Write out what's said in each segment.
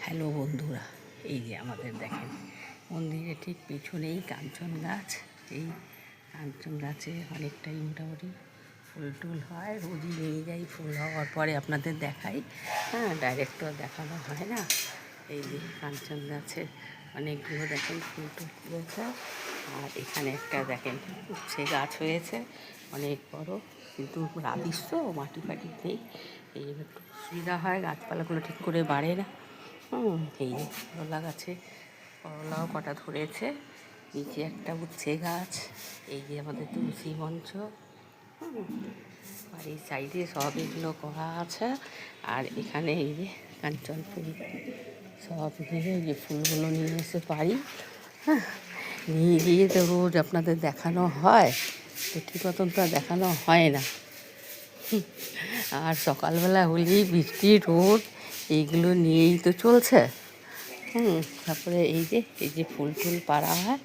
Hello বন্ধুরা, এই যে আমাদের দেখেন মন্দিরের ঠিক পেছনেই কাঞ্চন গাছ। এই কাঞ্চন গাছে অনেকটাই মোটামুটি ফুল টুল হয়, রোজই নিয়ে যাই, ফুল হওয়ার পরে আপনাদের দেখাই। ডাইরেক্ট তো দেখানো হয় না। এই যে কাঞ্চন গাছে অনেকগুলো দেখেন ফুল টুল হয়েছে। আর এখানে একটা দেখেন উচ্ছে গাছ হয়েছে অনেক বড়, কিন্তু রাবিস তো মাটি ফাটি নেই, এই জন্য একটু অসুবিধা হয়, গাছপালাগুলো ঠিক করে বাড়ে না। এই যে করলা গাছে করলাও কটা ধরেছে, নিচে একটা উচ্ছে গাছ, এই যে আমাদের তুলসী মঞ্চ, আর এই সাইডে সব এগুলো করা আছে। আর এখানে এই যে কাঞ্চন ফুল সব নিয়ে এই যে ফুলগুলো নিয়ে এসে পারি, নিয়ে গিয়ে তো রোজ আপনাদের দেখানো হয়, তো ঠিক মতন তো দেখানো হয় না। আর সকালবেলা হলেই বৃষ্টি রোদ এইগুলো নিয়েই তো চলছে। তারপরে এই যে ফুল টুল পাড়া হয়,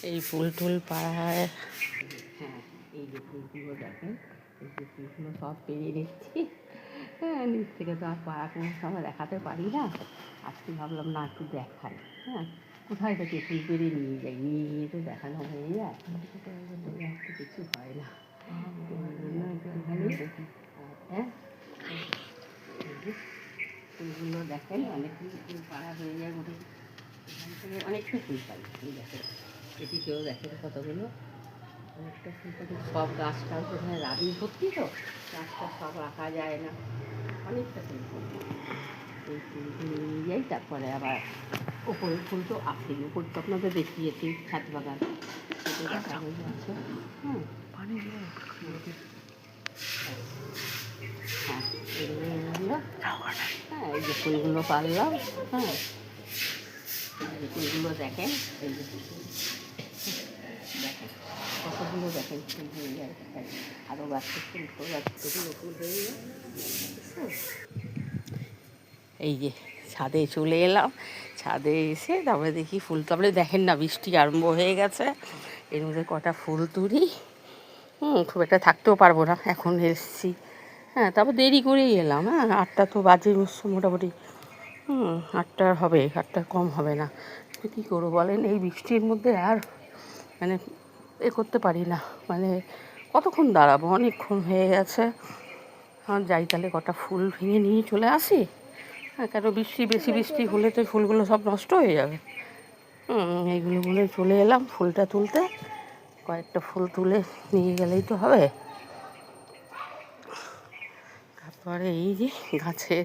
এই ফুল টুল পাড়া হয়। হ্যাঁ, এই যে ফুলগুলো দেখেন, এই যে ফুলগুলো সব পেরে নিচ্ছি। নিচ থেকে তো আর পাড়া কোনো সময় দেখাতে পারি না, আজকে ভাবলাম না একটু দেখাই। কোথায় থেকে ফুল পেরে নিয়ে যাই, নিয়ে গিয়ে তো দেখানো হয়ে যায়, কিছু হয় না। হ্যাঁ, ফুলগুলো দেখেন অনেকগুলো ফুল পাড়া হয়ে যায় মোটামুটি, এখান থেকে অনেকটা ফুল পাই। এই দেখেন এদিকেও দেখেন কতগুলো, অনেকটা ফুল পাই। সব গাছটাও কোথায় রাবি ভর্তি, তো গাছটা সব রাখা যায় না, অনেকটা ফুল পাই। এই ফুলগুলো নিয়ে যাই, তারপরে আবার ওপরের ফুল তো আসেই, ওপর তো আপনাদের দেখিয়েছি ছাদ বাগান, সেটা দেখানো যাচ্ছে। পানি হ্যাঁ, এগুলো হলো, এই যে ফুলগুলো পারলাম। এই ফুলগুলো দেখেন, এই যে দেখেন কতগুলো দেখেন ফুল হয়ে যায়, আরও গাছের ফুল গাছগুলো ফুল হয়ে যায়। এই যে ছাদে চলে এলাম, ছাদে এসে তারপরে দেখি ফুল, তারপরে দেখেন না বৃষ্টি আরম্ভ হয়ে গেছে, এর মধ্যে কটা ফুল তুলি। খুব একটা থাকতেও পারবো না, এখন এসছি। তারপর দেরি করেই এলাম। 8টা তো বাজে মোটামুটি, 8টার হবে, 8টার কম হবে না। তো কী করবো বলেন, এই বৃষ্টির মধ্যে আর মানে করতে পারি না, মানে কতক্ষণ দাঁড়াবো, অনেকক্ষণ হয়ে গেছে। যাই তাহলে কটা ফুল ভেঙে নিয়ে চলে আসি। কেন বেশি বৃষ্টি হলে তো ফুলগুলো সব নষ্ট হয়ে যাবে। এইগুলো বলে চলে এলাম ফুলটা তুলতে, কয়েকটা ফুল তুলে নিয়ে গেলেই তো হবে। তারপরে এই যে গাছে